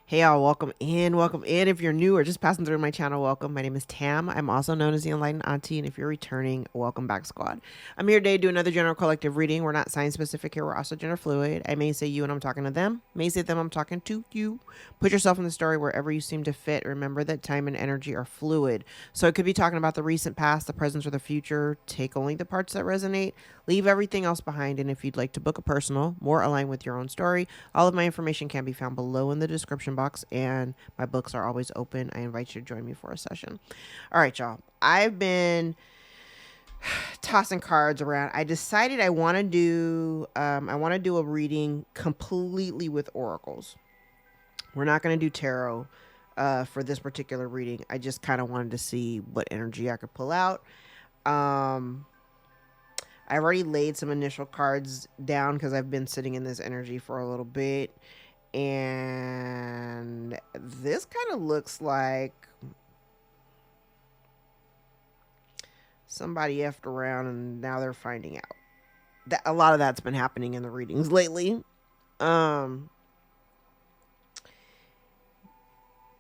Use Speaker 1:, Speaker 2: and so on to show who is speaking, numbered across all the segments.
Speaker 1: Hey y'all, welcome in, welcome in. If you're new or just passing through my channel, welcome. My name is Tam. I'm also known as the Enlightened Auntie, and if you're returning, welcome back, squad. I'm here today to do another general collective reading. We're not sign specific here, we're also gender fluid. I may say you and I'm talking to them, may say them, I'm talking to you. Put yourself in the story wherever you seem to fit. Remember that time and energy are fluid. So it could be talking about the recent past, the present, or the future. Take only the parts that resonate, leave everything else behind. And if you'd like to book a personal, more aligned with your own story, all of my information can be found below in the description box, and my books are always open. I invite you to join me for a session. All right, y'all. I've been tossing cards around. I decided I want to do a reading completely with oracles. We're not going to do tarot for this particular reading. I just kind of wanted to see what energy I could pull out. I've already laid some initial cards down because I've been sitting in this energy for a little bit. And this kind of looks like somebody effed around and now they're finding out. That a lot of that's been happening in the readings lately. The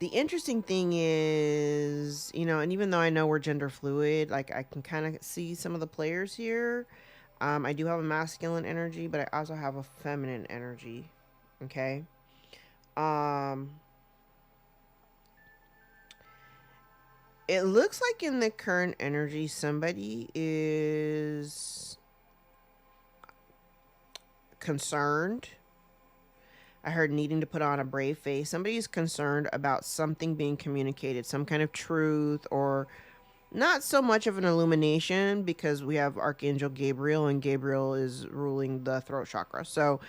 Speaker 1: interesting thing is, and even though I know we're gender fluid, like I can kind of see some of the players here. I do have a masculine energy, but I also have a feminine energy. Okay. It looks like in the current energy, somebody is concerned. I heard needing to put on a brave face. Somebody is concerned about something being communicated, some kind of truth, or not so much of an illumination, because we have Archangel Gabriel, and Gabriel is ruling the throat chakra. So,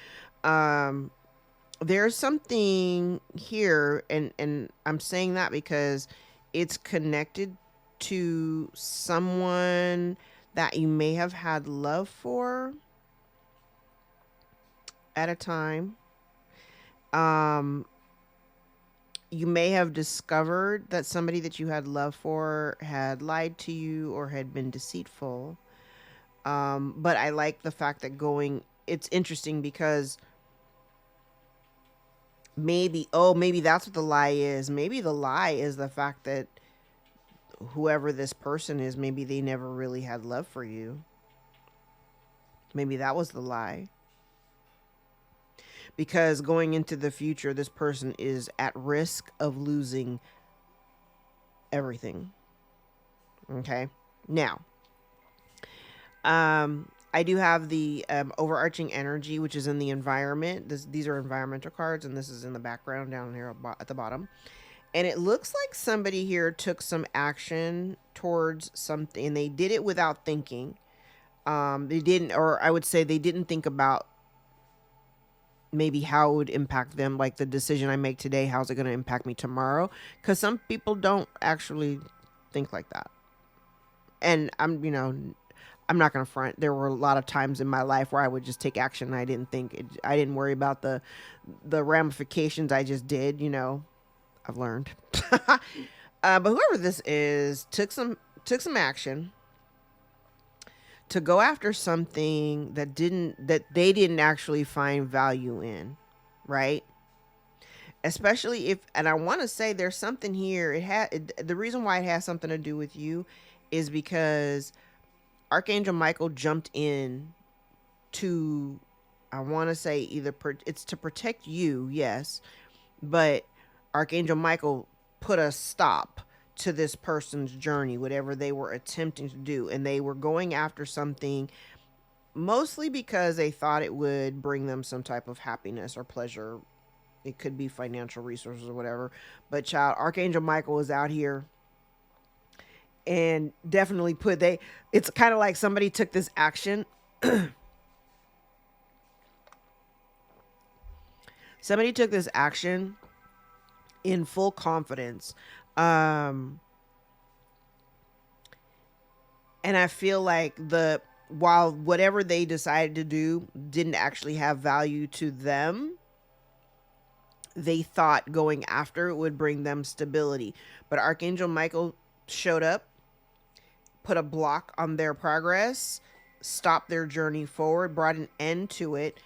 Speaker 1: there's something here, and I'm saying that because it's connected to someone that you may have had love for at a time. You may have discovered that somebody that you had love for had lied to you or had been deceitful. But I like the fact that it's interesting because maybe that's what the lie is. Maybe the lie is the fact that whoever this person is, maybe they never really had love for you. Maybe that was the lie. Because going into the future, this person is at risk of losing everything. Okay. Now, I do have the overarching energy, which is in the environment. These are environmental cards, and this is in the background down here at the bottom. And it looks like somebody here took some action towards something, and they did it without thinking. They didn't, or I would say they didn't think about maybe how it would impact them. Like, the decision I make today, how's it going to impact me tomorrow? Because some people don't actually think like that. And I'm not going to front. There were a lot of times in my life where I would just take action and I didn't think. I didn't worry about the ramifications. I just did, I've learned. But whoever this is took some action to go after something that they didn't actually find value in, right? Especially if, and I want to say there's something here. The reason why it has something to do with you is because Archangel Michael jumped in to, I want to say it's to protect you, yes, but Archangel Michael put a stop to this person's journey, whatever they were attempting to do, and they were going after something mostly because they thought it would bring them some type of happiness or pleasure. It could be financial resources or whatever, but child, Archangel Michael is out here and definitely it's kind of like somebody took this action. Somebody took this action in full confidence. And I feel like while whatever they decided to do didn't actually have value to them, they thought going after it would bring them stability. But Archangel Michael showed up, put a block on their progress, stopped their journey forward, brought an end to it.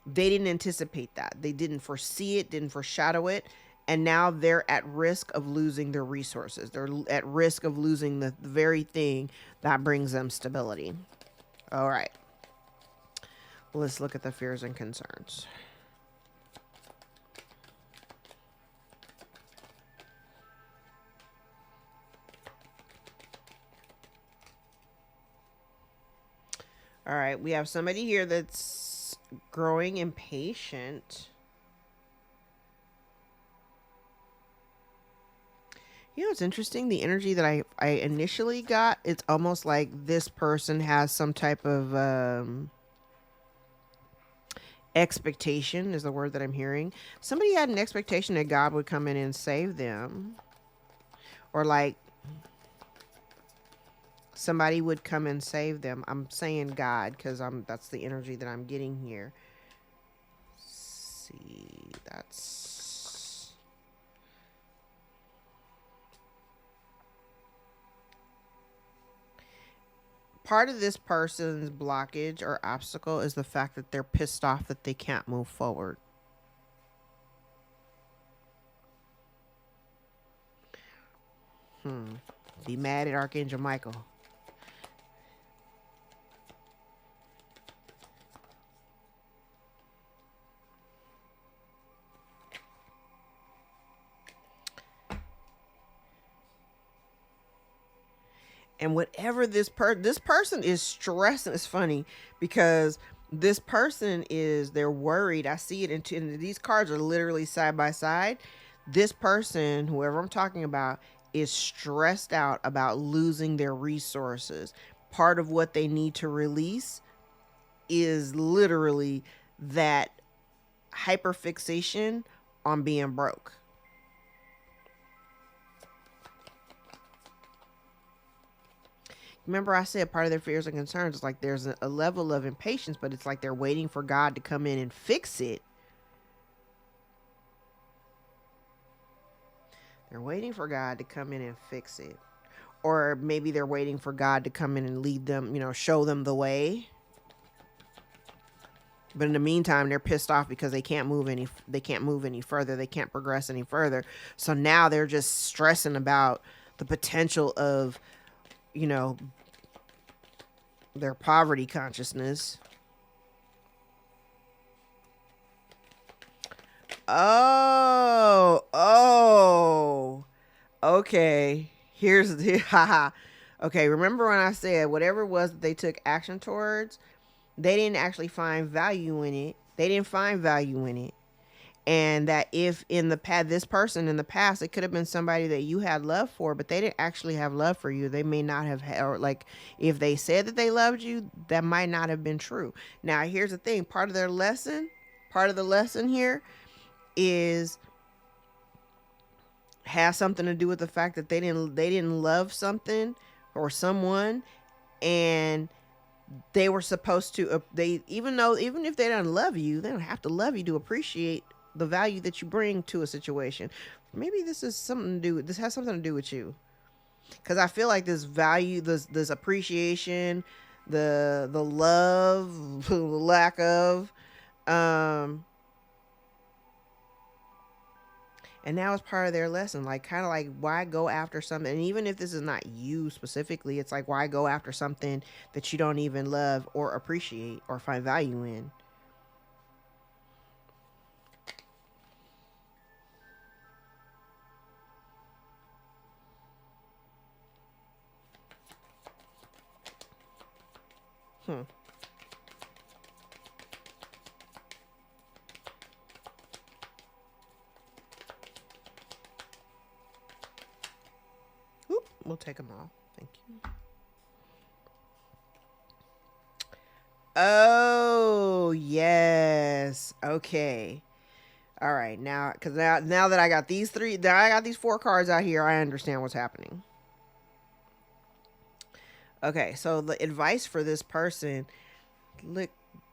Speaker 1: They didn't anticipate that. They didn't foresee it, didn't foreshadow it. And now they're at risk of losing their resources. They're at risk of losing the very thing that brings them stability. All right. Let's look at the fears and concerns. All right, we have somebody here that's growing impatient. You know, it's interesting. The energy that I initially got, it's almost like this person has some type of expectation is the word that I'm hearing. Somebody had an expectation that God would come in and save them. Or like somebody would come and save them. I'm saying God because that's the energy that I'm getting here. Let's see, that's part of this person's blockage or obstacle is the fact that they're pissed off that they can't move forward. Be mad at Archangel Michael. And whatever this person is stressing. It's funny because this person they're worried. I see it in these cards are literally side by side. This person, whoever I'm talking about, is stressed out about losing their resources. Part of what they need to release is literally that hyperfixation on being broke. Remember I said part of their fears and concerns is like there's a level of impatience, but it's like they're waiting for God to come in and fix it. They're waiting for God to come in and fix it. Or maybe they're waiting for God to come in and lead them, show them the way. But in the meantime, they're pissed off because they can't move any further. They can't progress any further. So now they're just stressing about the potential of, their poverty consciousness. Oh, okay. Here's the haha. Okay, remember when I said whatever it was that they took action towards, they didn't actually find value in it. They didn't find value in it. And that if in the past, this person in the past, it could have been somebody that you had love for, but they didn't actually have love for you. They may not have, or like if they said that they loved you, that might not have been true. Now, here's the thing. Part of the lesson here is has something to do with the fact that they didn't love something or someone, and they were supposed to even if they don't love you, they don't have to love you to appreciate the value that you bring to a situation. Maybe this has something to do with you, because I feel like this value, this appreciation, the love, the lack of, and now it's part of their lesson, like kind of like why go after something, and even if this is not you specifically, it's like why go after something that you don't even love or appreciate or find value in. Oop, we'll take them all. Thank you. Oh, yes. Okay. All right. Now, because now that I got these four cards out here, I understand what's happening. Okay. So the advice for this person, look,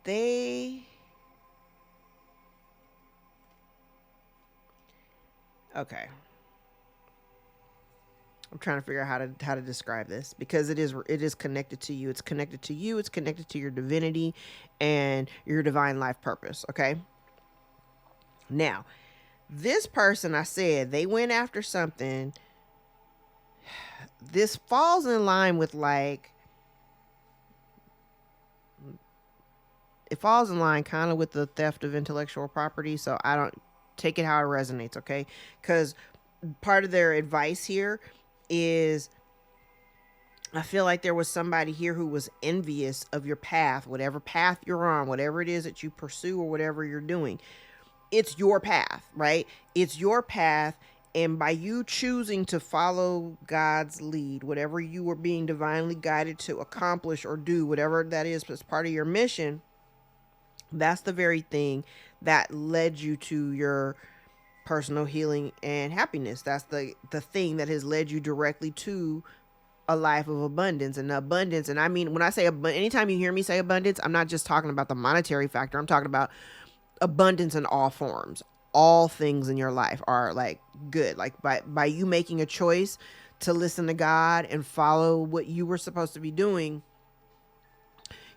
Speaker 1: okay. I'm trying to figure out how to describe this, because it is connected to you. It's connected to you. It's connected to your divinity and your divine life purpose. Okay. Now, This person, I said, they went after something. This falls in line with like, it falls in line kind of with the theft of intellectual property. So I don't take it how it resonates, okay? Because part of their advice here is, I feel like there was somebody here who was envious of your path, whatever path you're on, whatever it is that you pursue or whatever you're doing. It's your path, right? It's your path. And by you choosing to follow God's lead, whatever you were being divinely guided to accomplish or do, whatever that is as part of your mission, that's the very thing that led you to your personal healing and happiness. That's the thing that has led you directly to a life of abundance. And abundance, and I mean, when I say anytime you hear me say abundance, I'm not just talking about the monetary factor. I'm talking about abundance in all forms. All things in your life are like good. Like by you making a choice to listen to God and follow what you were supposed to be doing,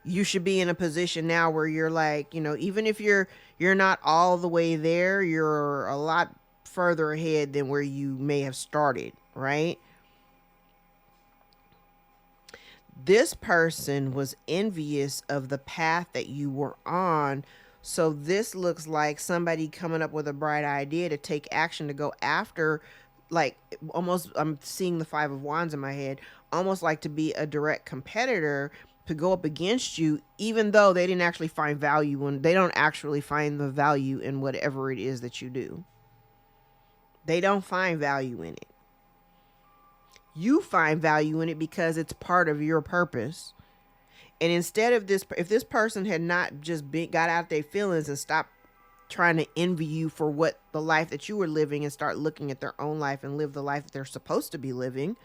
Speaker 1: you should be in a position now where you're like, you know, even if you're not all the way there, you're a lot further ahead than where you may have started, right? This person was envious of the path that you were on. So this looks like somebody coming up with a bright idea to take action to go after, like, almost, I'm seeing the Five of Wands in my head, almost like to be a direct competitor to go up against you, even though they didn't actually find value in, they don't actually find the value in whatever it is that you do. They don't find value in it. You find value in it because it's part of your purpose. And instead of this, if this person had not just got out their feelings and stopped trying to envy you for what the life that you were living and start looking at their own life and live the life that they're supposed to be living,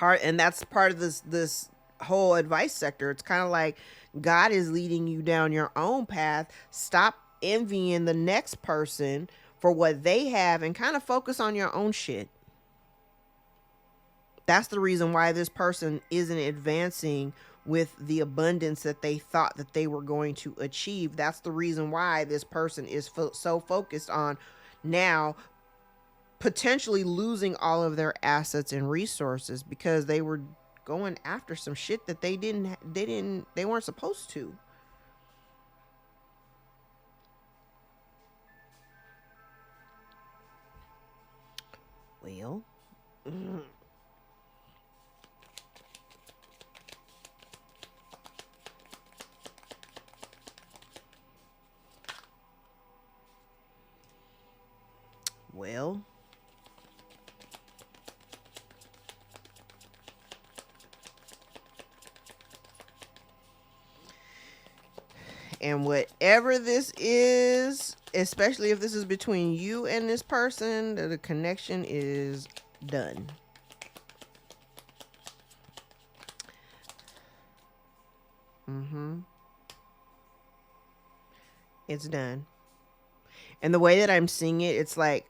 Speaker 1: and that's part of this whole advice sector. It's kind of like God is leading you down your own path. Stop envying the next person for what they have and kind of focus on your own shit. That's the reason why this person isn't advancing with the abundance that they thought that they were going to achieve. That's the reason why this person is so focused on now potentially losing all of their assets and resources because they were going after some shit that they weren't supposed to. Well, well, and whatever this is, especially if this is between you and this person, the connection is done. It's done. And the way that I'm seeing it, it's like,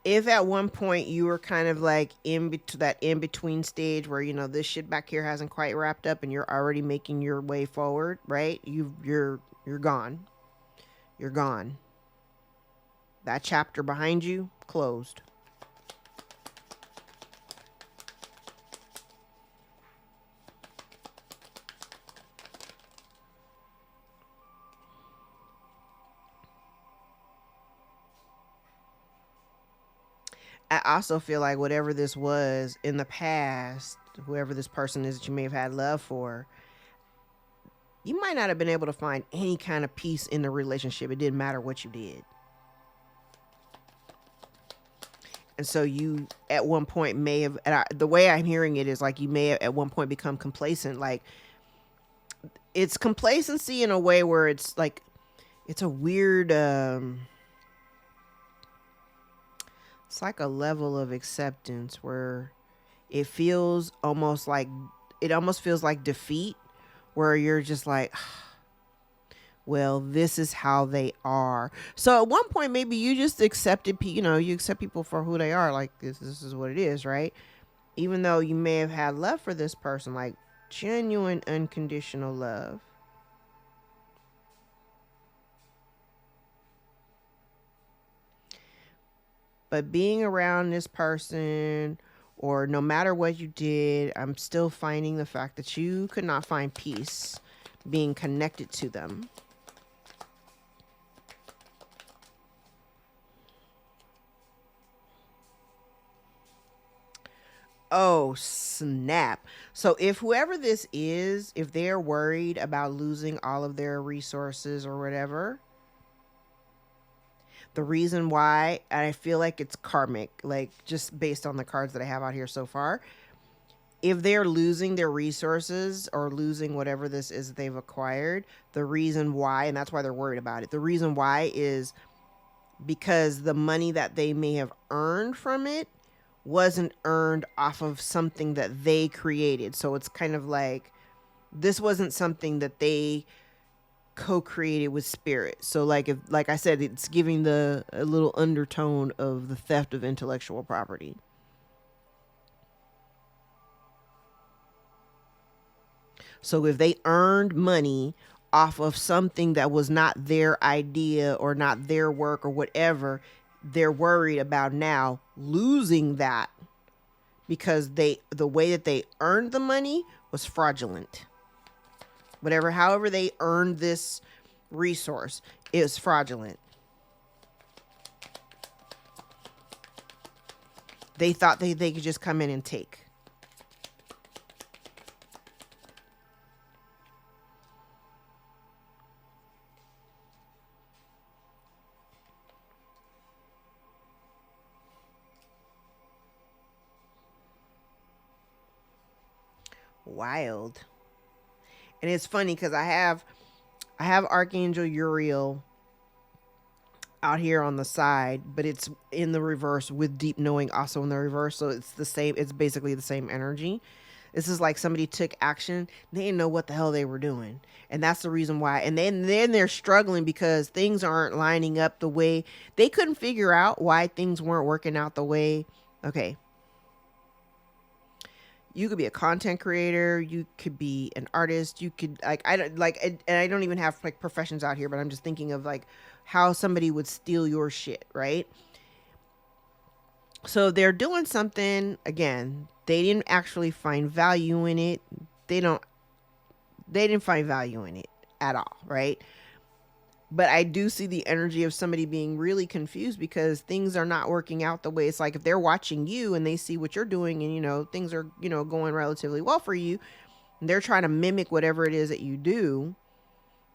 Speaker 1: if at one point you were kind of like that in between stage where, you know, this shit back here hasn't quite wrapped up and you're already making your way forward, right? You're gone. You're gone. That chapter behind you, closed. I also feel like whatever this was in the past, whoever this person is that you may have had love for, you might not have been able to find any kind of peace in the relationship. It didn't matter what you did. And so you at one point may have, the way I'm hearing it is like you may have at one point become complacent. Like, it's complacency in a way where it's like, it's a weird, it's like a level of acceptance where it feels almost like, it almost feels like defeat, where you're just like, well, this is how they are. So at one point, maybe you just accepted, you accept people for who they are. Like, this is what it is, right? Even though you may have had love for this person, like genuine, unconditional love. But being around this person, or no matter what you did, I'm still finding the fact that you could not find peace being connected to them. Oh, snap. So if whoever this is, if they're worried about losing all of their resources or whatever, the reason why, and I feel like it's karmic, like just based on the cards that I have out here so far, if they're losing their resources or losing whatever this is that they've acquired, the reason why, and that's why they're worried about it, the reason why is because the money that they may have earned from it wasn't earned off of something that they created. So it's kind of like this wasn't something that they co-created with spirit. So like if, like I said, it's giving the a little undertone of the theft of intellectual property. So if they earned money off of something that was not their idea or not their work or whatever, they're worried about now losing that because the way that they earned the money was fraudulent. Whatever, however they earned this resource is fraudulent. They thought they could just come in and take. Wild. And it's funny because I have Archangel Uriel out here on the side, but it's in the reverse with deep knowing also in the reverse. So it's the same, it's basically the same energy. This is like somebody took action. They didn't know what the hell they were doing. And that's the reason why. And then they're struggling because things aren't lining up the way they couldn't figure out why things weren't working out the way. Okay. You could be a content creator, you could be an artist, you could like, I don't like, and I don't even have like professions out here, but I'm just thinking of like how somebody would steal your shit, right? So they're doing something, again, they didn't actually find value in it. They didn't find value in it at all, right? But I do see the energy of somebody being really confused because things are not working out the way it's like if they're watching you and they see what you're doing and, you know, things are, you know, going relatively well for you. They're trying to mimic whatever it is that you do,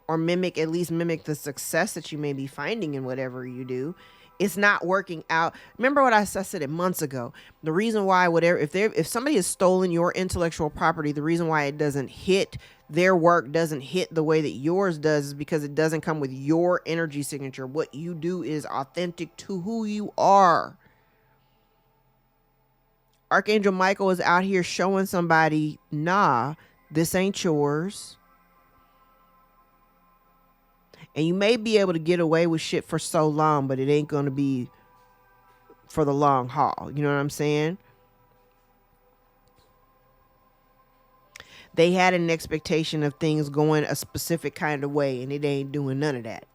Speaker 1: or at least mimic the success that you may be finding in whatever you do. It's not working out. Remember what I said it months ago. The reason why if somebody has stolen your intellectual property, the reason why it doesn't hit, their work doesn't hit the way that yours does, is because it doesn't come with your energy signature. What you do is authentic to who you are. Archangel Michael is out here showing somebody, nah, this ain't yours. And you may be able to get away with shit for so long, but it ain't going to be for the long haul. You know what I'm saying? They had an expectation of things going a specific kind of way, and it ain't doing none of that.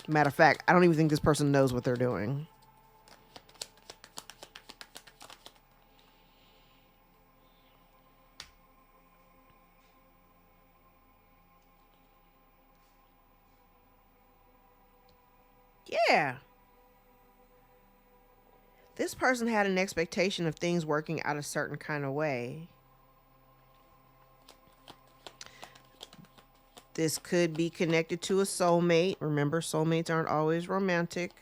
Speaker 1: Matter of fact, I don't even think this person knows what they're doing. Yeah. This person had an expectation of things working out a certain kind of way. This could be connected to a soulmate. Remember, soulmates aren't always romantic.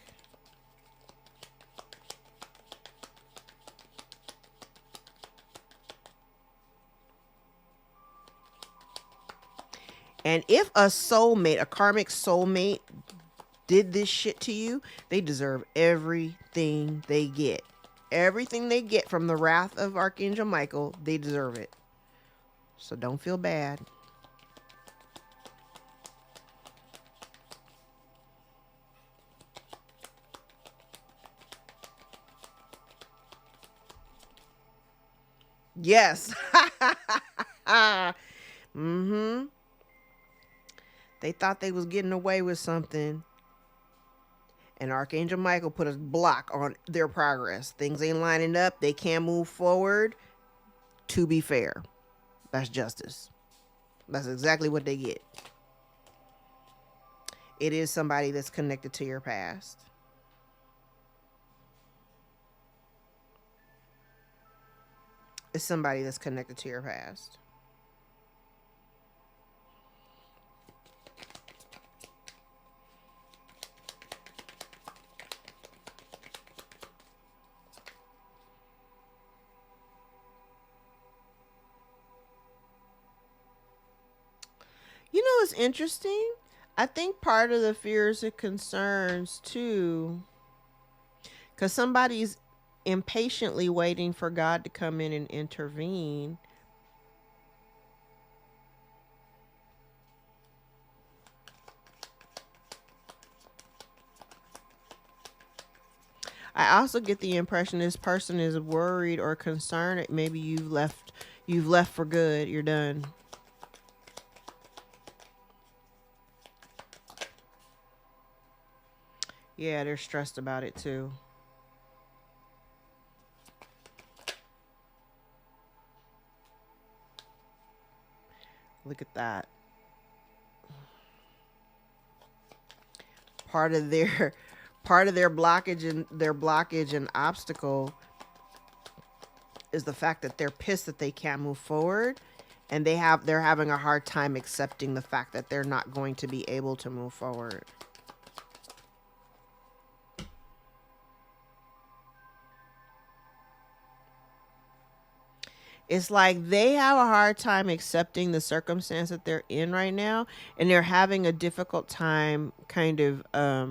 Speaker 1: And if a soulmate, a karmic soulmate, did this shit to you, they deserve everything they get. Everything they get from the wrath of Archangel Michael, they deserve it. So don't feel bad. Yes. Mm-hmm. They thought they was getting away with something. And Archangel Michael put a block on their progress. Things ain't lining up. They can't move forward. To be fair, that's justice. That's exactly what they get. It is somebody that's connected to your past. It's somebody that's connected to your past. You know, it's interesting. I think part of the fears and concerns too, because somebody's impatiently waiting for God to come in and intervene. I also get the impression this person is worried or concerned that maybe you've left for good. You're done. Yeah, they're stressed about it too. Look at that. Part of their blockage and obstacle is the fact that they're pissed that they can't move forward, and they're having a hard time accepting the fact that they're not going to be able to move forward. It's like they have a hard time accepting the circumstance that they're in right now, and they're having a difficult time kind of I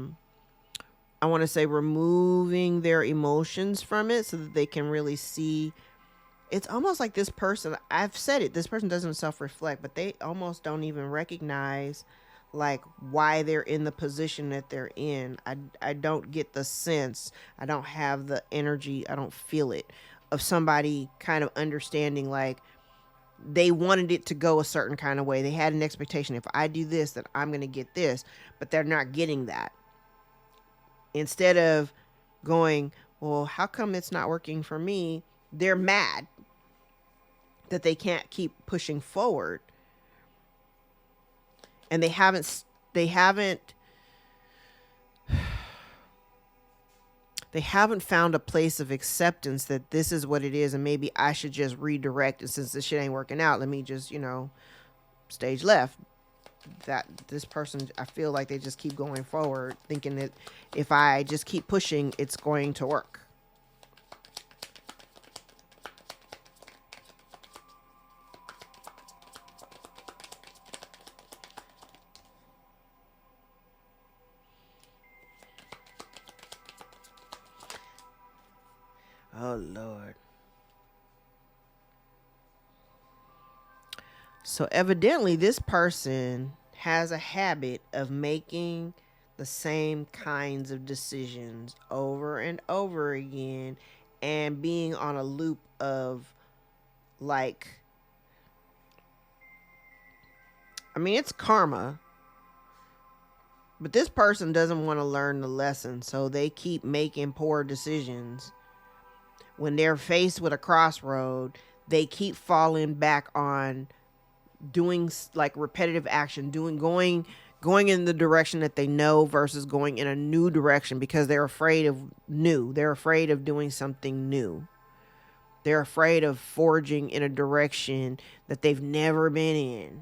Speaker 1: want to say removing their emotions from it so that they can really see. It's almost like this person, I've said it, this person doesn't self-reflect, but they almost don't even recognize like why they're in the position that they're in. I don't get the sense, I don't have the energy, I don't feel it of somebody kind of understanding like they wanted it to go a certain kind of way. They had an expectation, if I do this, then I'm going to get this, but they're not getting that. Instead of going, well, how come it's not working for me? They're mad that they can't keep pushing forward. And they haven't found a place of acceptance that this is what it is, and maybe I should just redirect, and since this shit ain't working out, let me just, stage left. That this person, I feel like they just keep going forward thinking that if I just keep pushing, it's going to work. Oh, Lord. So evidently this person has a habit of making the same kinds of decisions over and over again and being on a loop of like, I mean, it's karma, but this person doesn't want to learn the lesson, so they keep making poor decisions. When they're faced with a crossroad, they keep falling back on doing like repetitive action, going in the direction that they know versus going in a new direction because they're afraid of new. They're afraid of doing something new. They're afraid of forging in a direction that they've never been in.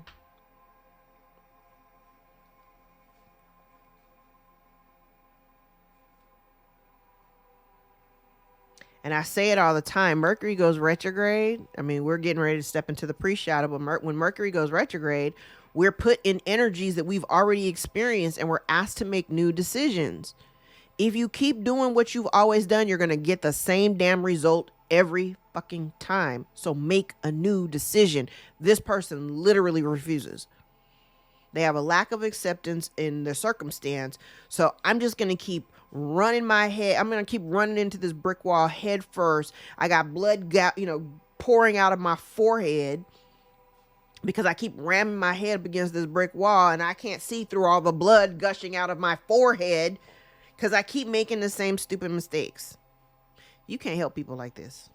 Speaker 1: And I say it all the time. Mercury goes retrograde. I mean, we're getting ready to step into the pre-shadow, but when Mercury goes retrograde, we're put in energies that we've already experienced and we're asked to make new decisions. If you keep doing what you've always done, you're going to get the same damn result every fucking time. So make a new decision. This person literally refuses. They have a lack of acceptance in their circumstance. So I'm just going to keep running my head. I'm going to keep running into this brick wall head first. I got blood, pouring out of my forehead because I keep ramming my head up against this brick wall and I can't see through all the blood gushing out of my forehead Because I keep making the same stupid mistakes. You can't help people like this.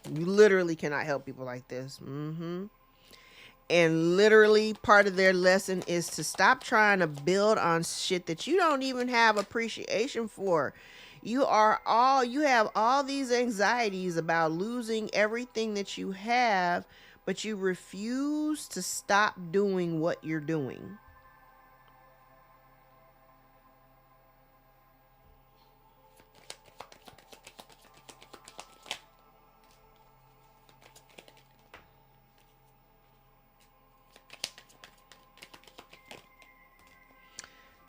Speaker 1: You literally cannot help people like this. And literally part of their lesson is to stop trying to build on shit that you don't even have appreciation for. You have all these anxieties about losing everything that you have, but you refuse to stop doing what you're doing.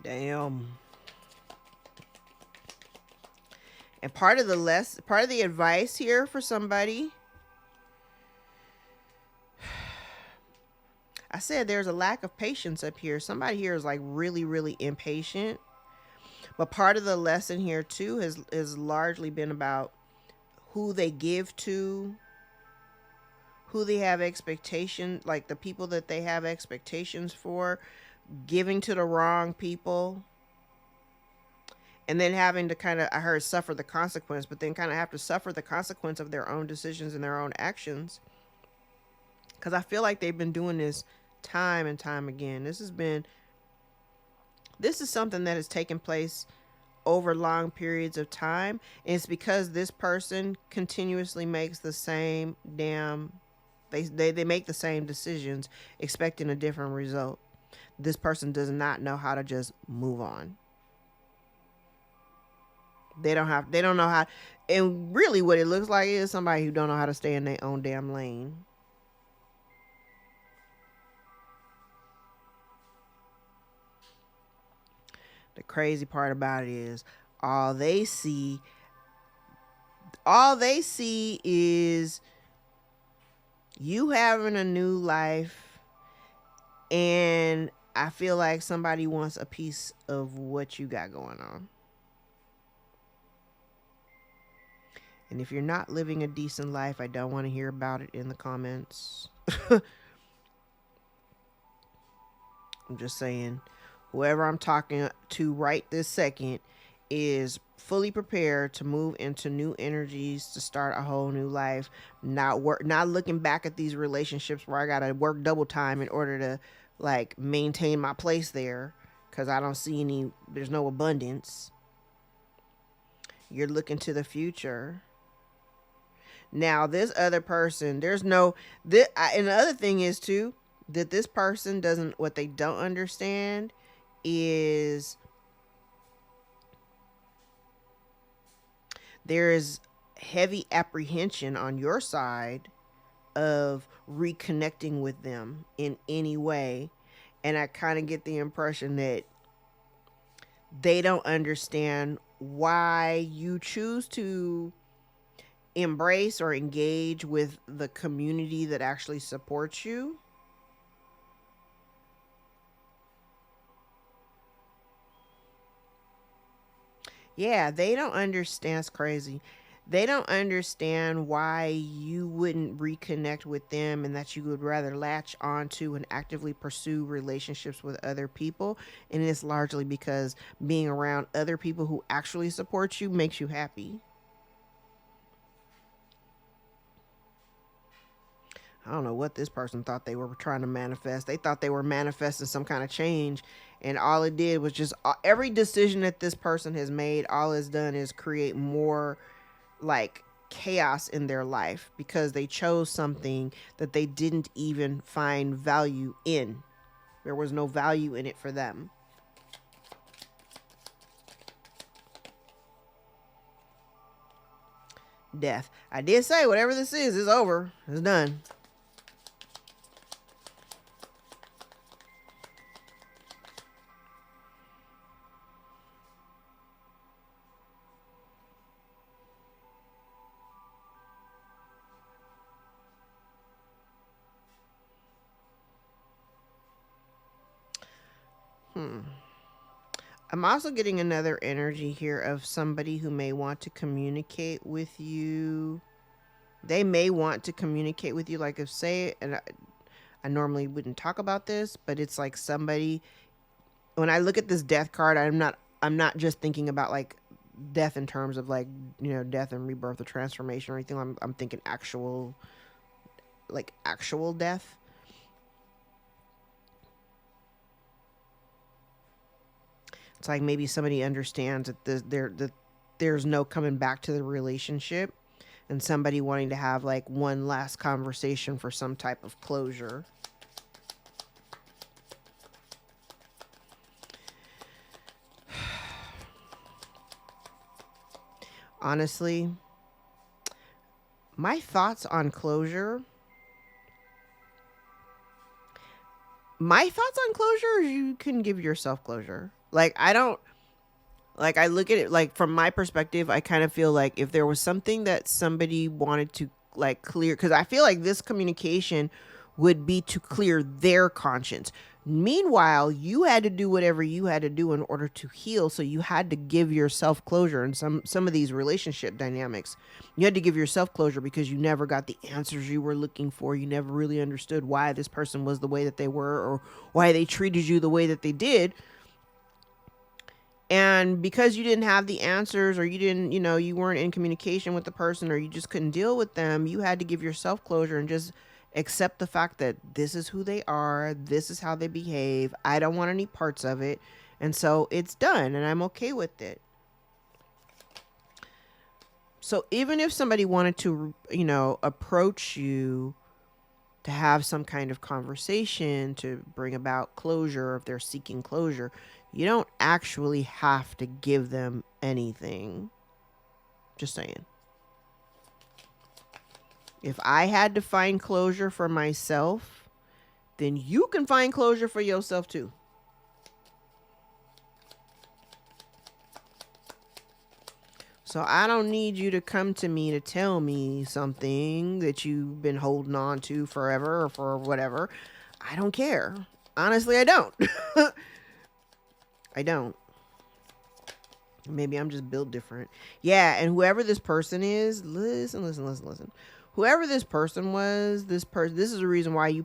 Speaker 1: Damn. And part of the advice here for somebody, I said there's a lack of patience up here. Somebody here is like really, really impatient. But part of the lesson here too has largely been about who they give to, who they have expectations, like the people that they have expectations for, giving to the wrong people. And then having to kind of, I heard suffer the consequence, but then kind of have to suffer the consequence of their own decisions and their own actions. Because I feel like they've been doing this time and time again. This is something that has taken place over long periods of time. And it's because this person continuously makes the same they make the same decisions expecting a different result. This person does not know how to just move on. They don't know how, and really what it looks like is somebody who don't know how to stay in their own damn lane. The crazy part about it is all they see is you having a new life, and I feel like somebody wants a piece of what you got going on. And if you're not living a decent life, I don't want to hear about it in the comments. I'm just saying, whoever I'm talking to right this second is fully prepared to move into new energies, to start a whole new life, not looking back at these relationships where I got to work double time in order to like maintain my place there, because I don't see there's no abundance. You're looking to the future. Now, this other person, and the other thing is too, that this person what they don't understand is there is heavy apprehension on your side of reconnecting with them in any way. And I kind of get the impression that they don't understand why you choose to embrace or engage with the community that actually supports you. Yeah, they don't understand. It's crazy. They don't understand why you wouldn't reconnect with them, and that you would rather latch onto and actively pursue relationships with other people. And it's largely because being around other people who actually support you makes you happy. I don't know what this person thought they were trying to manifest. They thought they were manifesting some kind of change, and all it did was just every decision that this person has made, all it's done is create more like chaos in their life, because they chose something that they didn't even find value in. There was no value in it for them. Death. I did say whatever this is over. It's done. I'm also getting another energy here of somebody who may want to communicate with you. They may want to communicate with you, like if say, and I normally wouldn't talk about this, but it's like somebody, when I look at this death card, I'm not just thinking about like death in terms of like, death and rebirth or transformation or anything. I'm thinking actual, like actual death. It's like maybe somebody understands that there's no coming back to the relationship, and somebody wanting to have like one last conversation for some type of closure. Honestly, my thoughts on closure. My thoughts on closure is you can give yourself closure. Like I don't like I look at it like from my perspective, I kind of feel like if there was something that somebody wanted to like clear, cuz I feel like this communication would be to clear their conscience. Meanwhile, you had to do whatever you had to do in order to heal, so you had to give yourself closure in some of these relationship dynamics. You had to give yourself closure because you never got the answers you were looking for. You never really understood why this person was the way that they were, or why they treated you the way that they did. And because you didn't have the answers, or you didn't, you weren't in communication with the person, or you just couldn't deal with them, you had to give yourself closure and just accept the fact that this is who they are, this is how they behave, I don't want any parts of it, and so it's done and I'm okay with it. So even if somebody wanted to, approach you to have some kind of conversation to bring about closure, if they're seeking closure, you don't actually have to give them anything. Just saying. If I had to find closure for myself, then you can find closure for yourself too. So I don't need you to come to me to tell me something that you've been holding on to forever or for whatever. I don't care. Honestly, I don't. I don't. Maybe I'm just built different. Yeah, and whoever this person is, listen. Whoever this person was, this is the reason why you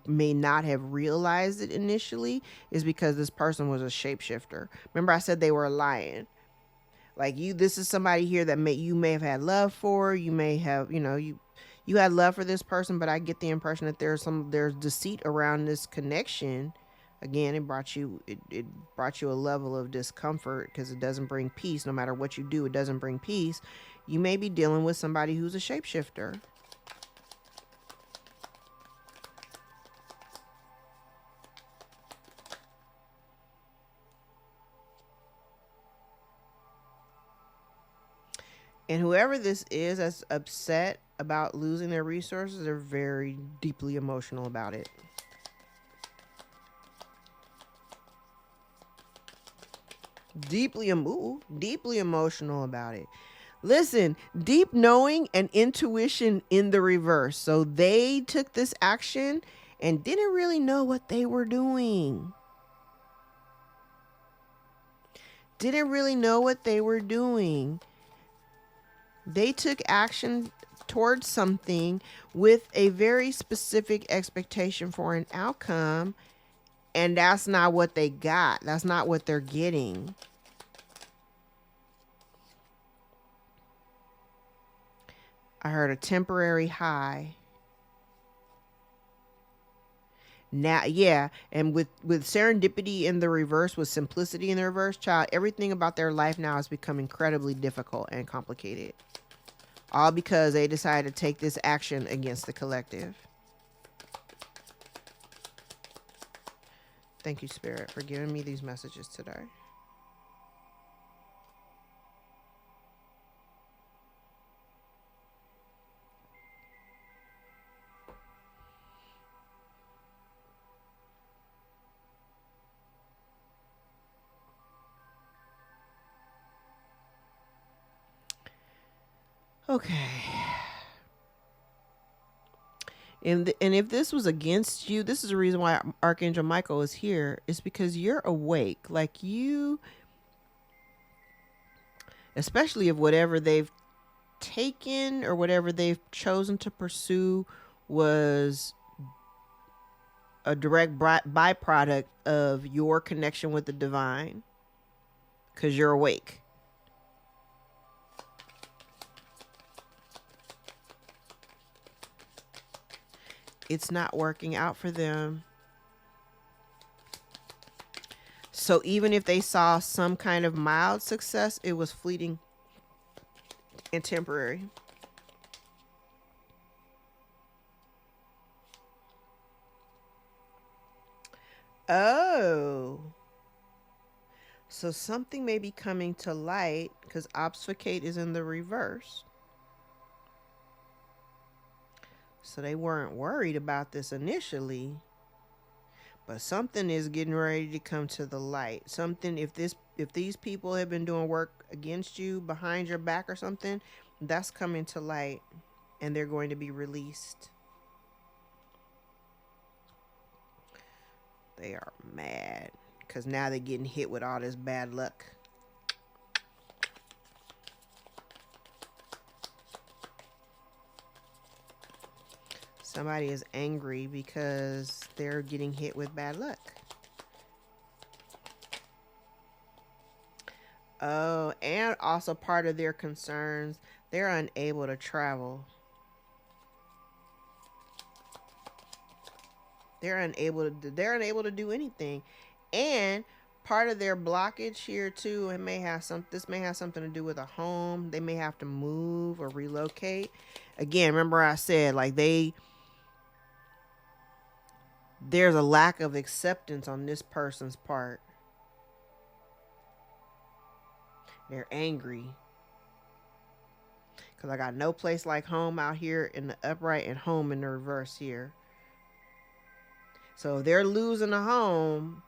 Speaker 1: may not have realized it initially, is because this person was a shapeshifter. Remember I said they were a lion. Like this is somebody here that you may have had love for. You may have, you had love for this person, but I get the impression that there's deceit around this connection. Again, it brought you a level of discomfort because it doesn't bring peace. No matter what you do, it doesn't bring peace. You may be dealing with somebody who's a shapeshifter. And whoever this is that's upset about losing their resources, they're very deeply emotional about it. Deeply emotional about it. Listen, deep knowing and intuition in the reverse. So they took this action and didn't really know what they were doing. Didn't really know what they were doing. They took action towards something with a very specific expectation for an outcome, and that's not what they got. That's not what they're getting. I heard a temporary high. Now, yeah, and with serendipity in the reverse, with simplicity in the reverse, child, everything about their life now has become incredibly difficult and complicated. All because they decided to take this action against the collective. Thank you, Spirit, for giving me these messages today. Okay. And if this was against you, this is the reason why Archangel Michael is here. It's because you're awake. Like you, especially if whatever they've taken or whatever they've chosen to pursue was a direct byproduct of your connection with the divine, because you're awake. It's not working out for them. So even if they saw some kind of mild success, it was fleeting and temporary. Oh. So something may be coming to light because obfuscate is in the reverse. So they weren't worried about this initially. But something is getting ready to come to the light. Something, if these people have been doing work against you, behind your back or something, that's coming to light and they're going to be released. They are mad because now they're getting hit with all this bad luck. Somebody is angry because they're getting hit with bad luck. Oh, and also part of their concerns, they're unable to travel. They're unable to do anything. And part of their blockage here too, this may have something to do with a home. They may have to move or relocate. Again, remember I said like there's a lack of acceptance on this person's part. They're angry. Because I got no place like home out here in the upright and home in the reverse here. So if they're losing a home,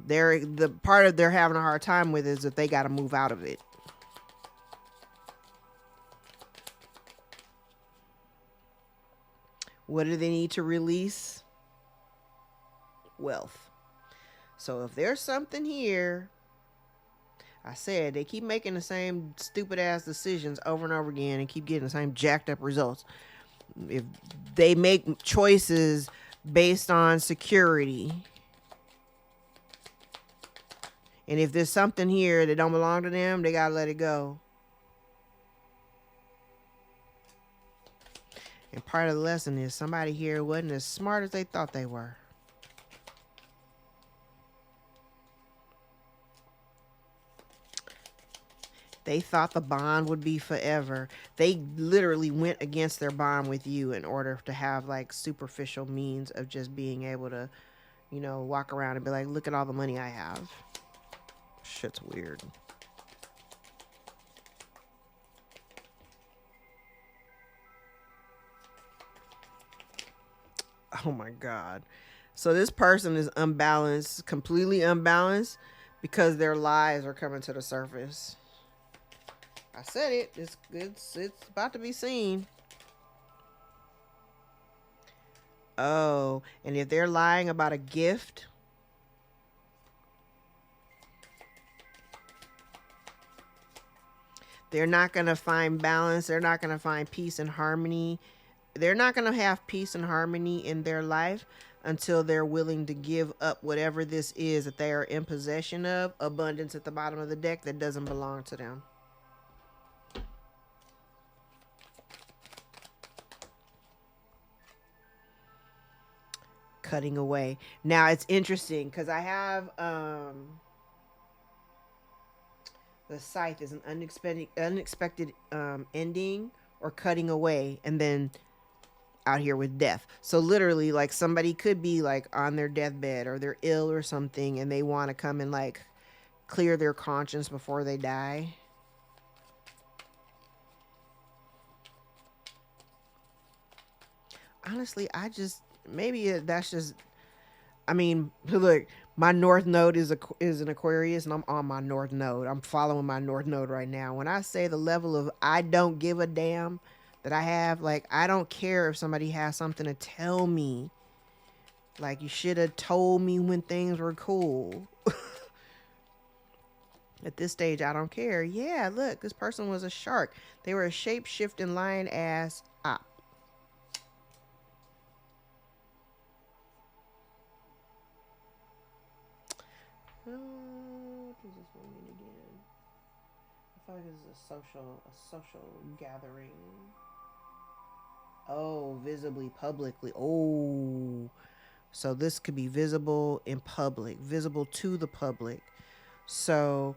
Speaker 1: the part of they're having a hard time with is that they got to move out of it. What do they need to release? Wealth. So if there's something here, I said they keep making the same stupid ass decisions over and over again and keep getting the same jacked up results. If they make choices based on security, and if there's something here that don't belong to them, they gotta let it go. And part of the lesson is somebody here wasn't as smart as they thought they were. They thought the bond would be forever. They literally went against their bond with you in order to have like superficial means of just being able to, walk around and be like, look at all the money I have. Shit's weird. Oh my God. So this person is unbalanced, completely unbalanced, because their lies are coming to the surface. I said it. It's about to be seen. Oh, and if they're lying about a gift, they're not going to find balance. They're not going to find peace and harmony. They're not going to have peace and harmony in their life until they're willing to give up whatever this is that they are in possession of. Abundance at the bottom of the deck that doesn't belong to them. Cutting away. Now it's interesting because I have the scythe is an unexpected ending or cutting away, and then out here with death. So literally, like, somebody could be like on their deathbed or they're ill or something, and they want to come and like clear their conscience before they die. Honestly, that's just, I mean, look, my north node is an Aquarius, and I'm on my north node. I'm following my north node right now. When I say the level of I don't give a damn that I have, like, I don't care if somebody has something to tell me. Like, you should have told me when things were cool. At this stage, I don't care. Yeah, look, this person was a shark. They were a shape-shifting lion ass op. What does this one mean again? I feel like this is a social gathering. Oh, visibly, publicly. Oh, so this could be visible in public, visible to the public. So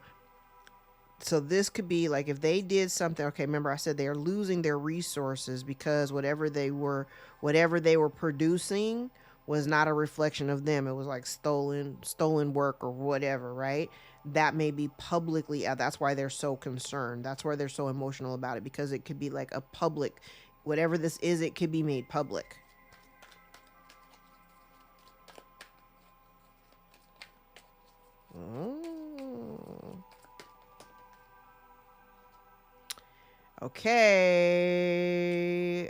Speaker 1: this could be like if they did something. Okay, remember I said they are losing their resources because whatever they were producing was not a reflection of them. It was like stolen work or whatever, right? That may be publicly out. That's why they're so concerned. That's why they're so emotional about it, because it could be like a public, whatever this is, it could be made public. Oh. Okay.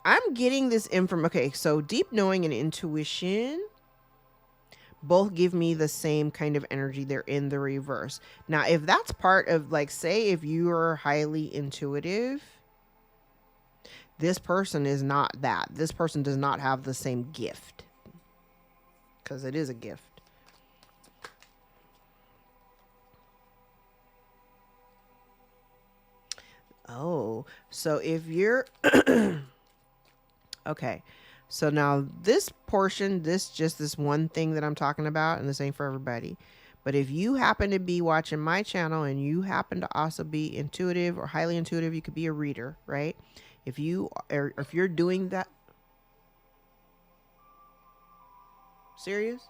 Speaker 1: I'm getting this information. Okay, so deep knowing and intuition both give me the same kind of energy. They're in the reverse. Now, if that's part of, like, say if you are highly intuitive, this person is not that. This person does not have the same gift, because it is a gift. Oh, so if you're okay, so now this portion, this one thing that I'm talking about, and this ain't for everybody, but if you happen to be watching my channel and you happen to also be intuitive or highly intuitive, you could be a reader, right? If you're doing that, serious?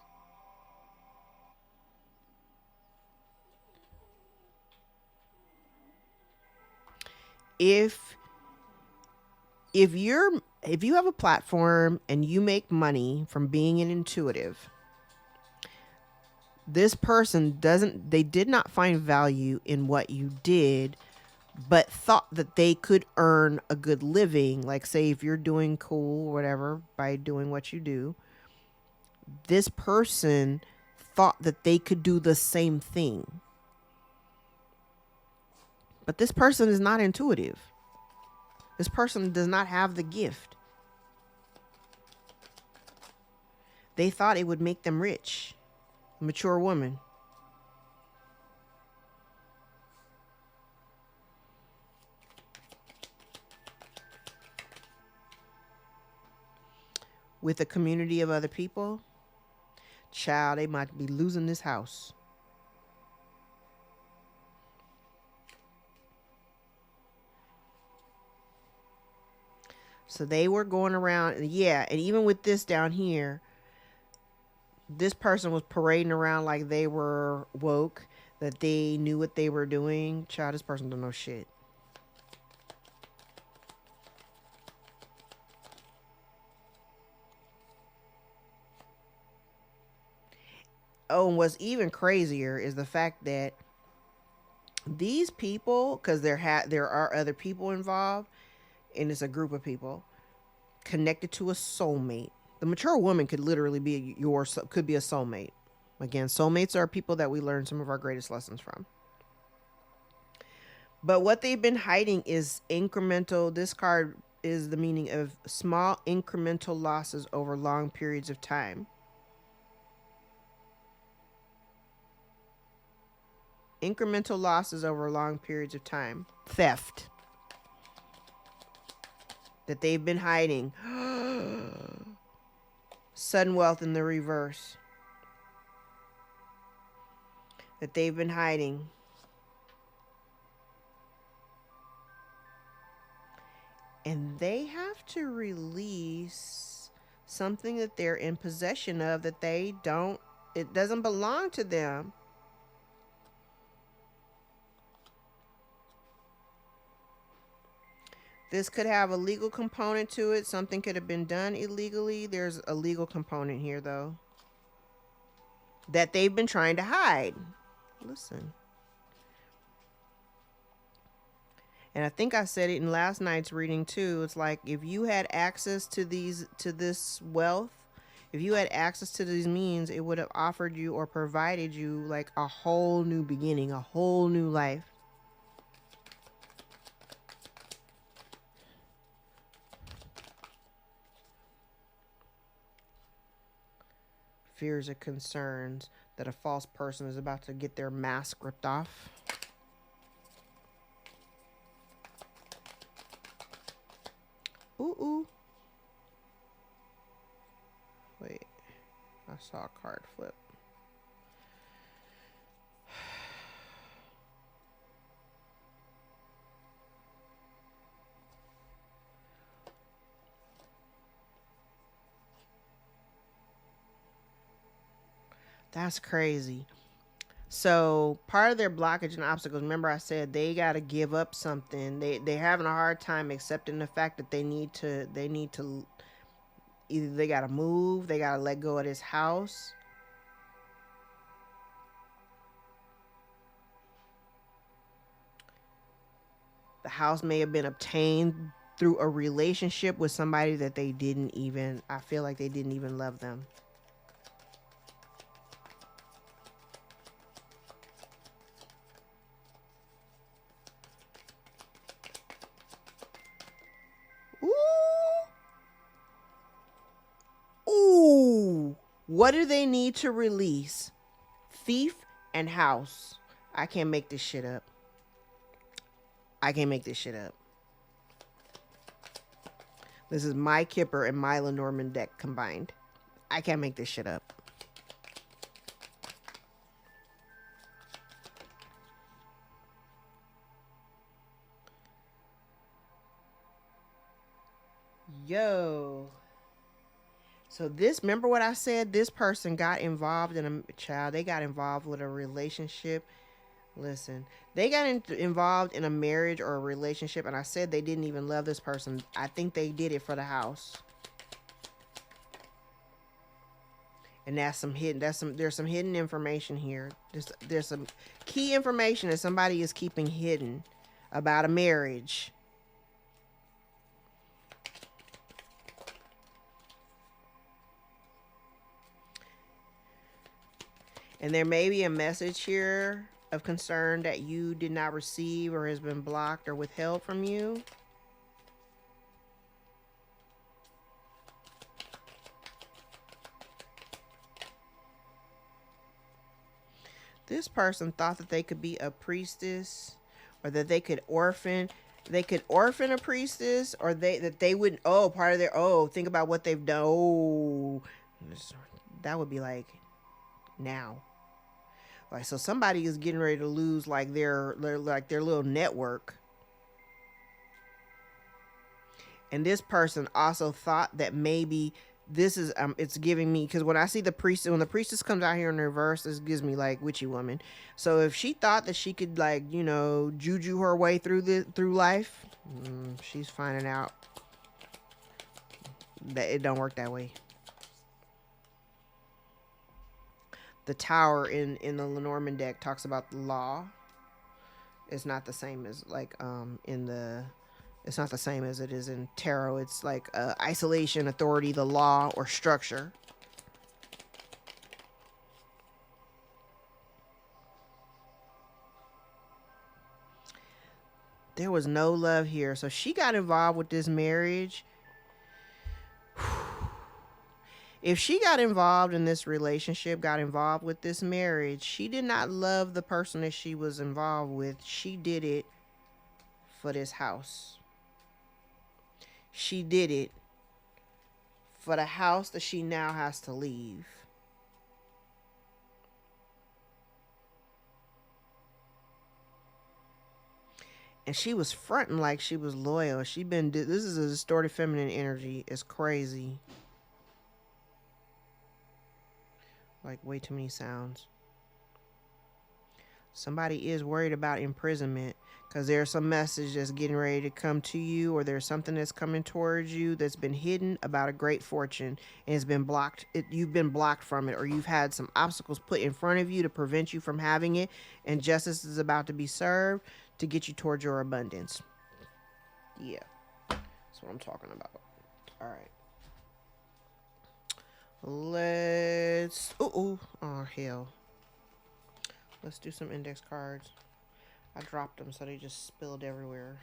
Speaker 1: If if you have a platform and you make money from being an intuitive, this person they did not find value in what you did, but thought that they could earn a good living. Like, say if you're doing cool, whatever, by doing what you do, this person thought that they could do the same thing. But this person is not intuitive. This person does not have the gift. They thought it would make them rich. Mature woman. With a community of other people, child, they might be losing this house. So they were going around, yeah, and even with this down here, this person was parading around like they were woke, that they knew what they were doing. Child, this person don't know shit. Oh, and what's even crazier is the fact that these people, because there are other people involved, and it's a group of people connected to a soulmate. The mature woman could literally be could be a soulmate. Again, soulmates are people that we learn some of our greatest lessons from. But what they've been hiding is incremental. This card is the meaning of small incremental losses over long periods of time. Incremental losses over long periods of time. Theft. That they've been hiding. Sudden wealth in the reverse. That they've been hiding. And they have to release something that they're in possession of that it doesn't belong to them. This could have a legal component to it. Something could have been done illegally. There's a legal component here, though, that they've been trying to hide. Listen. And I think I said it in last night's reading, too. It's like if you had access to this wealth, if you had access to these means, it would have offered you or provided you like a whole new beginning, a whole new life. fears or concerns that a false person is about to get their mask ripped off. Ooh, ooh. Wait, I saw a card flip. That's crazy. So part of their blockage and obstacles, remember I said they got to give up something. They're having a hard time accepting the fact that they need to either they got to move, they got to let go of this house. The house may have been obtained through a relationship with somebody that they didn't even, I feel like they didn't even love them. Ooh. What do they need to release? Thief and house. I can't make this shit up. I can't make this shit up. This is my Kipper and my Lenormand deck combined. I can't make this shit up. Yo. So this, remember what I said? This person got involved in they got involved with a relationship. Listen, they got involved in a marriage or a relationship, and I said they didn't even love this person. I think they did it for the house. And there's some hidden information here. There's some key information that somebody is keeping hidden about a marriage. And there may be a message here of concern that you did not receive or has been blocked or withheld from you. This person thought that they could be a priestess, or that they could orphan a priestess, or that they wouldn't, part of their, think about what they've done. That would be like now. Like, so somebody is getting ready to lose like their little network. And this person also thought that maybe this is it's giving me, because when I see the priest, when the priestess comes out here in reverse, this gives me like witchy woman. So if she thought that she could, like, juju her way through life, she's finding out that it don't work that way. The Tower in the Lenormand deck talks about the law. It's not the same as like it's not the same as it is in tarot. It's like isolation, authority, the law, or structure. There was no love here. So she got involved with this marriage. If she got involved in this relationship, got involved with this marriage, she did not love the person that she was involved with. She did it for this house. She did it for the house that she now has to leave. And she was fronting like she was loyal. This is a distorted feminine energy. It's crazy. Like, way too many sounds. Somebody is worried about imprisonment, because there's some message that's getting ready to come to you, or there's something that's coming towards you that's been hidden about a great fortune, and it's been blocked. You've been blocked from it, or you've had some obstacles put in front of you to prevent you from having it, and justice is about to be served to get you towards your abundance. Yeah, that's what I'm talking about. All right. Let's... Oh, hell. Let's do some index cards. I dropped them, so they just spilled everywhere.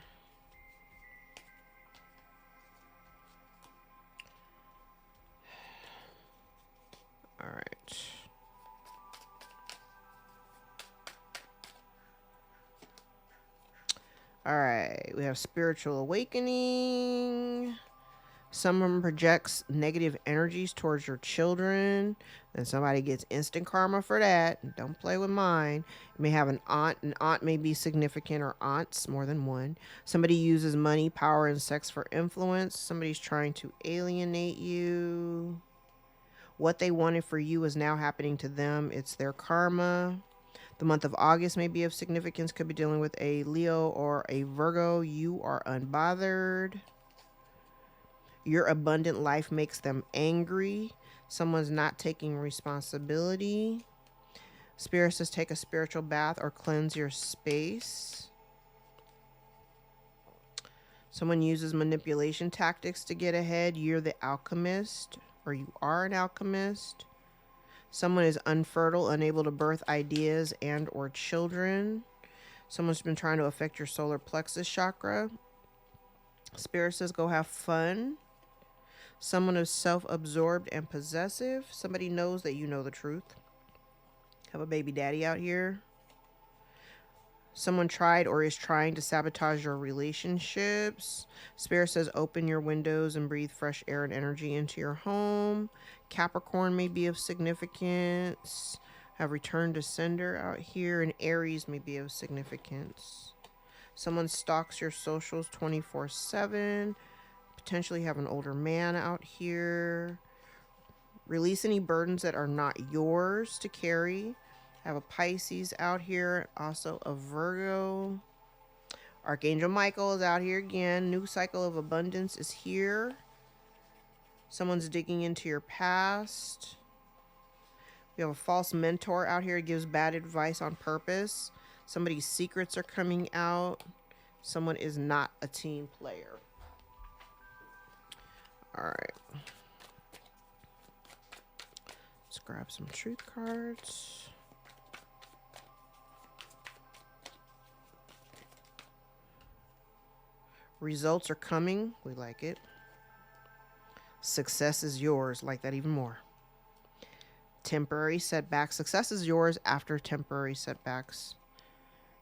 Speaker 1: All right. All right, we have spiritual awakening. Someone projects negative energies towards your children, then somebody gets instant karma for that. Don't play with mine. You may have an aunt. An aunt may be significant, or aunts, more than one. Somebody uses money, power, and sex for influence. Somebody's trying to alienate you. What they wanted for you is now happening to them. It's their karma. The month of August may be of significance. Could be dealing with a Leo or a Virgo. You are unbothered. Your abundant life makes them angry. Someone's not taking responsibility. Spirit says take a spiritual bath or cleanse your space. Someone uses manipulation tactics to get ahead. You're the alchemist, or you are an alchemist. Someone is unfertile, unable to birth ideas and or children. Someone's been trying to affect your solar plexus chakra. Spirit says go have fun. Someone is self-absorbed and possessive. Somebody knows that you know the truth. Have a baby daddy out here. Someone tried or is trying to sabotage your relationships. Spirit says open your windows and breathe fresh air and energy into your home. Capricorn may be of significance. Have return to sender out here. And Aries may be of significance. Someone stalks your socials 24/7. Potentially have an older man out here. Release any burdens that are not yours to carry. Have a Pisces out here, also a Virgo. Archangel Michael is out here again. New cycle of abundance is here. Someone's digging into your past. We have a false mentor out here who gives bad advice on purpose. Somebody's secrets are coming out. Someone is not a team player. All right. Let's grab some truth cards. Results are coming. We like it. Success is yours. Like that even more. Temporary setbacks. Success is yours after temporary setbacks.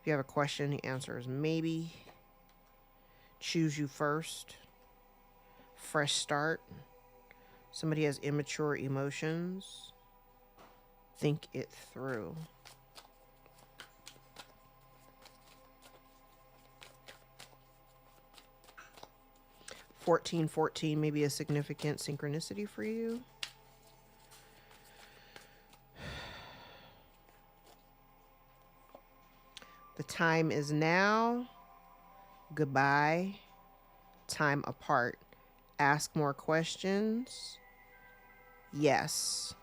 Speaker 1: If you have a question, the answer is maybe. Choose you first. Fresh start. Somebody has immature emotions. Think it through. $14 may be a significant synchronicity for you. The time is now. Goodbye. Time apart. Ask more questions. Yes.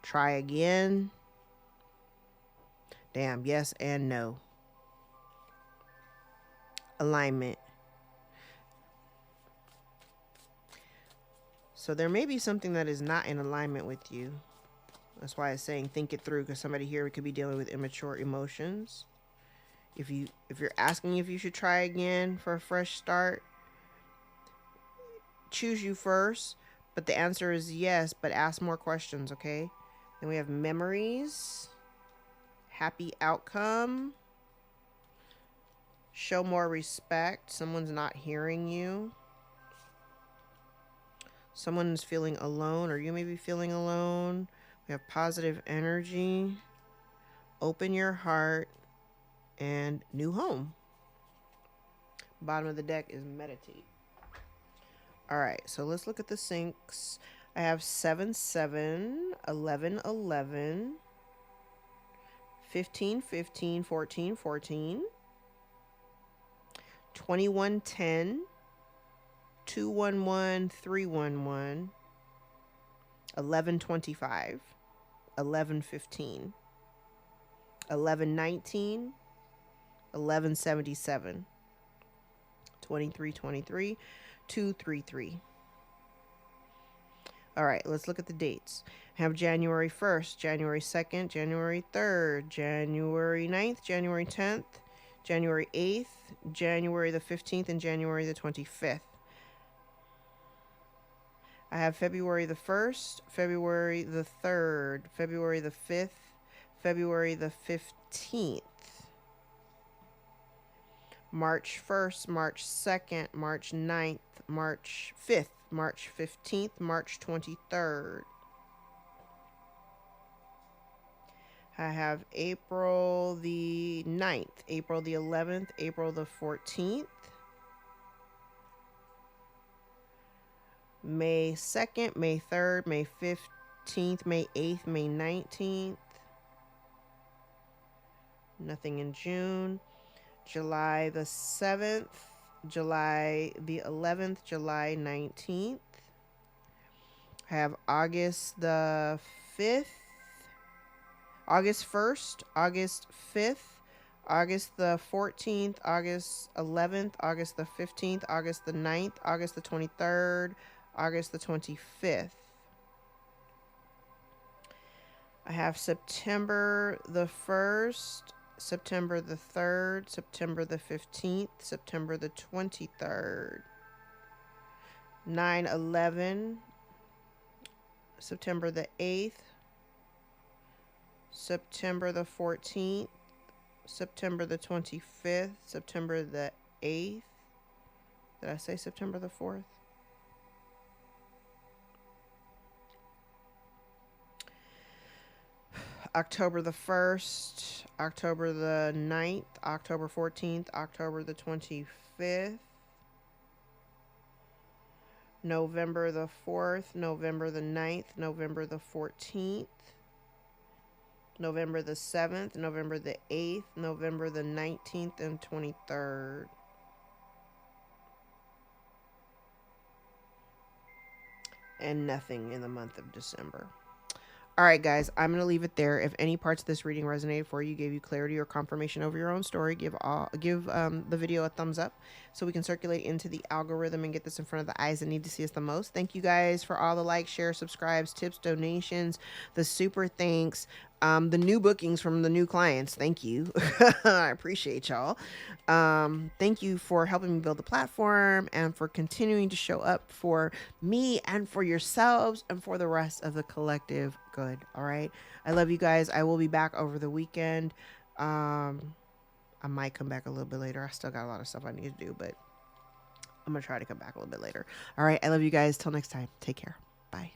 Speaker 1: Try again. Damn, yes and no. Alignment. So there may be something that is not in alignment with you. That's why it's saying think it through, because somebody here could be dealing with immature emotions. If you're asking if you should try again for a fresh start, choose you first, but the answer is yes, but ask more questions, okay? Then we have memories, happy outcome, show more respect. Someone's not hearing you. Someone is feeling alone, or you may be feeling alone. We have positive energy, open your heart, and new home. Bottom of the deck is meditate. All right, so let's look at the syncs. I have 7/7, 11/11, 15/15, 14/14, 21/10, 2/11, 3/11, 11/25, 11/15, 11/19, 11/77, 23/23, 2/33. All right, let's look at the dates. I have January 1st, January 2nd, January 3rd, January 9th, January 10th, January 8th, January the 15th, and January the 25th. I have February the 1st, February the 3rd, February the 5th, February the 15th. March 1st, March 2nd, March 9th, March 5th, March 15th, March 23rd. I have April the 9th, April the 11th, April the 14th, May 2nd, May 3rd, May 15th, May 8th, May 19th. Nothing in June. July the 7th, July the 11th, July 19th. I have August the 5th, August 1st, August 5th, August the 14th, August 11th, August the 15th, August the 9th, August the 23rd, August the 25th. I have September the 1st, September the 3rd, September the 15th, September the 23rd, 9/11, September the 8th, September the 14th, September the 25th, September the 8th. Did I say September the 4th? October the 1st, October the 9th, October 14th, October the 25th, November the 4th, November the 9th, November the 14th, November the 7th, November the 8th, November the 19th and 23rd. And nothing in the month of December. All right, guys, I'm going to leave it there. If any parts of this reading resonated for you, gave you clarity or confirmation over your own story, give the video a thumbs up so we can circulate into the algorithm and get this in front of the eyes that need to see us the most. Thank you guys for all the likes, shares, subscribes, tips, donations, the super thanks, the new bookings from the new clients. Thank you. I appreciate y'all. Thank you for helping me build the platform and for continuing to show up for me and for yourselves and for the rest of the collective good. All right. I love you guys. I will be back over the weekend. I might come back a little bit later. I still got a lot of stuff I need to do, but I'm going to try to come back a little bit later. All right. I love you guys. Till next time. Take care. Bye.